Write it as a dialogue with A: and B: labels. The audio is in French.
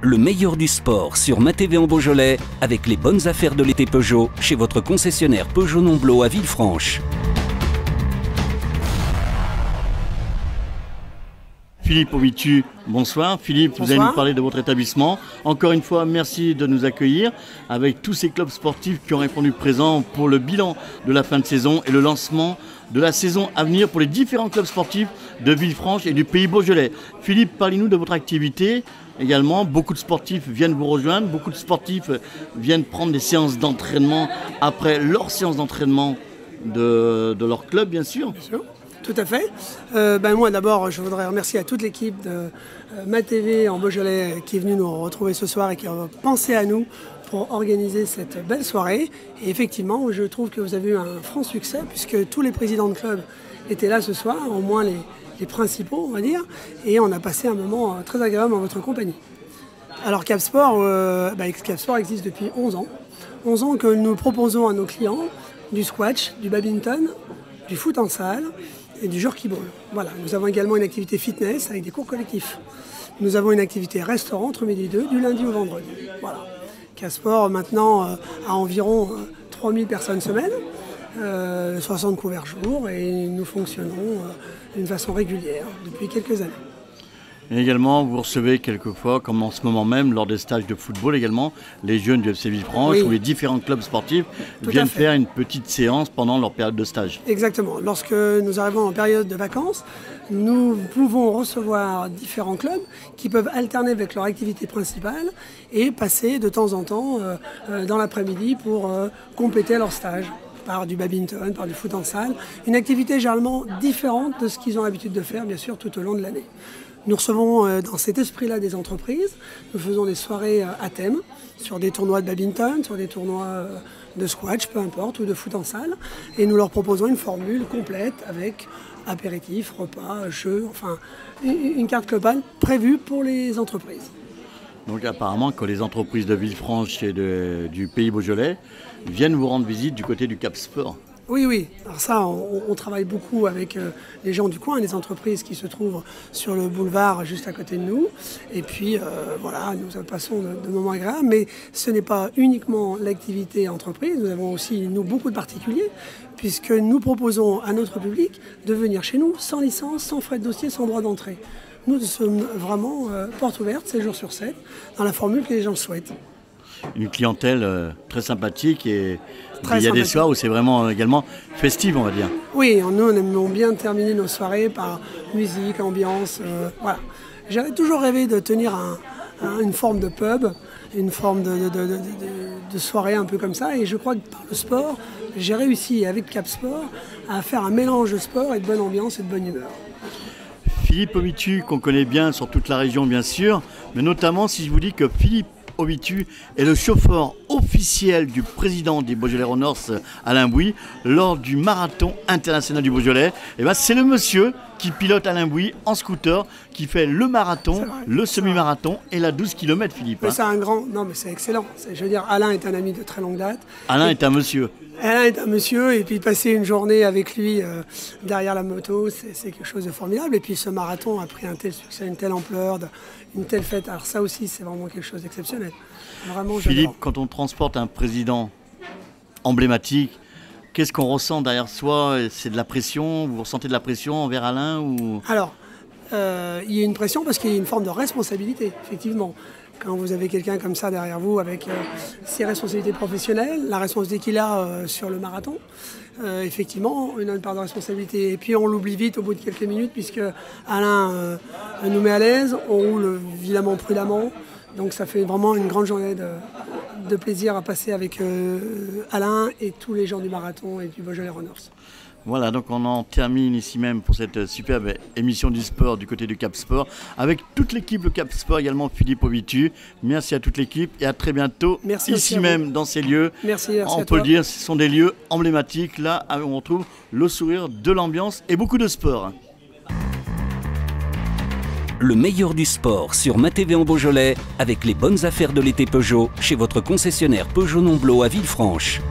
A: Le meilleur du sport sur MaTV en Beaujolais avec les bonnes affaires de l'été Peugeot chez votre concessionnaire Peugeot Nomblot à Villefranche.
B: Philippe Ovitu, bonsoir. Philippe, bonsoir. Vous allez nous parler de votre établissement. Encore une fois, merci de nous accueillir avec tous ces clubs sportifs qui ont répondu présent pour le bilan de la fin de saison et le lancement de la saison à venir pour les différents clubs sportifs de Villefranche et du Pays Beaujolais. Philippe, parlez-nous de votre activité. Également, beaucoup de sportifs viennent vous rejoindre, beaucoup de sportifs viennent prendre des séances d'entraînement après leur séance d'entraînement de leur club, bien sûr.
C: Bien sûr. Tout à fait. Moi d'abord, je voudrais remercier à toute l'équipe de MaTV en Beaujolais qui est venue nous retrouver ce soir et qui a pensé à nous pour organiser cette belle soirée. Et effectivement, je trouve que vous avez eu un franc succès puisque tous les présidents de club étaient là ce soir, au moins les principaux, on va dire. Et on a passé un moment très agréable en votre compagnie. Alors Capsport, Capsport existe depuis 11 ans. 11 ans que nous proposons à nos clients du squash, du badminton, du foot en salle et du jerky-ball. Voilà. Nous avons également une activité fitness avec des cours collectifs. Nous avons une activité restaurant entre midi et 2 du lundi au vendredi. Voilà. Capsport maintenant a environ 3000 personnes semaine, 60 couverts jour et nous fonctionnons d'une façon régulière depuis quelques années.
B: Et également, vous recevez quelquefois, comme en ce moment même, lors des stages de football également, les jeunes du FC Villefranche, oui, où les différents clubs sportifs viennent faire une petite séance pendant leur période de stage.
C: Exactement. Lorsque nous arrivons en période de vacances, nous pouvons recevoir différents clubs qui peuvent alterner avec leur activité principale et passer de temps en temps dans l'après-midi pour compléter leur stage par du badminton, par du foot en salle. Une activité généralement différente de ce qu'ils ont l'habitude de faire, bien sûr, tout au long de l'année. Nous recevons dans cet esprit-là des entreprises. Nous faisons des soirées à thème sur des tournois de badminton, sur des tournois de squash, peu importe, ou de foot en salle. Et nous leur proposons une formule complète avec apéritif, repas, jeux, enfin une carte globale prévue pour les entreprises.
B: Donc apparemment que les entreprises de Villefranche et du Pays Beaujolais viennent vous rendre visite du côté du Capsport.
C: Oui, oui. Alors ça, on travaille beaucoup avec les gens du coin, les entreprises qui se trouvent sur le boulevard juste à côté de nous. Et puis, voilà, nous passons de moments agréables. Mais ce n'est pas uniquement l'activité entreprise. Nous avons aussi, nous, beaucoup de particuliers, puisque nous proposons à notre public de venir chez nous sans licence, sans frais de dossier, sans droit d'entrée. Nous sommes vraiment porte ouverte, 7 jours sur 7, dans la formule que les gens souhaitent.
B: Une clientèle très sympathique et il y a des soirs où c'est vraiment également festif, on va dire.
C: Oui, nous on aimons bien terminer nos soirées par musique, ambiance, voilà. J'avais toujours rêvé de tenir une forme de pub, une forme de soirée un peu comme ça et je crois que par le sport, j'ai réussi avec Capsport à faire un mélange de sport et de bonne ambiance et de bonne humeur.
B: Philippe Ovitu, qu'on connaît bien sur toute la région bien sûr, mais notamment si je vous dis que Philippe Ovitu est le chauffeur officiel du président des Beaujolais Runners, Alain Bouy, lors du marathon international du Beaujolais. Et ben c'est le monsieur qui pilote Alain Bouy en scooter, qui fait le marathon, le semi-marathon et la 12 km, Philippe.
C: Mais c'est un grand... Non, mais c'est excellent. Je veux dire, Alain est un ami de très longue date.
B: Alain est un monsieur.
C: Alain est un monsieur, et puis passer une journée avec lui derrière la moto, c'est quelque chose de formidable. Et puis ce marathon a pris un tel succès, une telle ampleur, une telle fête. Alors ça aussi, c'est vraiment quelque chose d'exceptionnel. Vraiment,
B: Philippe, quand on transporte un président emblématique, qu'est-ce qu'on ressent derrière soi? C'est de la pression? Vous ressentez de la pression envers Alain ou...
C: Alors, il y a une pression parce qu'il y a une forme de responsabilité, effectivement. Quand vous avez quelqu'un comme ça derrière vous avec ses responsabilités professionnelles, la responsabilité qu'il a sur le marathon, effectivement, on a une part de responsabilité. Et puis on l'oublie vite au bout de quelques minutes puisque Alain nous met à l'aise, on roule évidemment prudemment. Donc ça fait vraiment une grande journée de plaisir à passer avec Alain et tous les gens du marathon et du Beaujolais Runners.
B: Voilà, donc on en termine ici même pour cette superbe émission du sport du côté du Capsport avec toute l'équipe de Capsport, également Philippe Ovitu. Merci à toute l'équipe et à très bientôt.
C: Merci
B: ici même dans ces lieux.
C: Merci
B: on peut le dire, ce sont des lieux emblématiques là où on retrouve le sourire, de l'ambiance et beaucoup de sport.
A: Le meilleur du sport sur MaTV en Beaujolais avec les bonnes affaires de l'été Peugeot chez votre concessionnaire Peugeot Nomblot à Villefranche.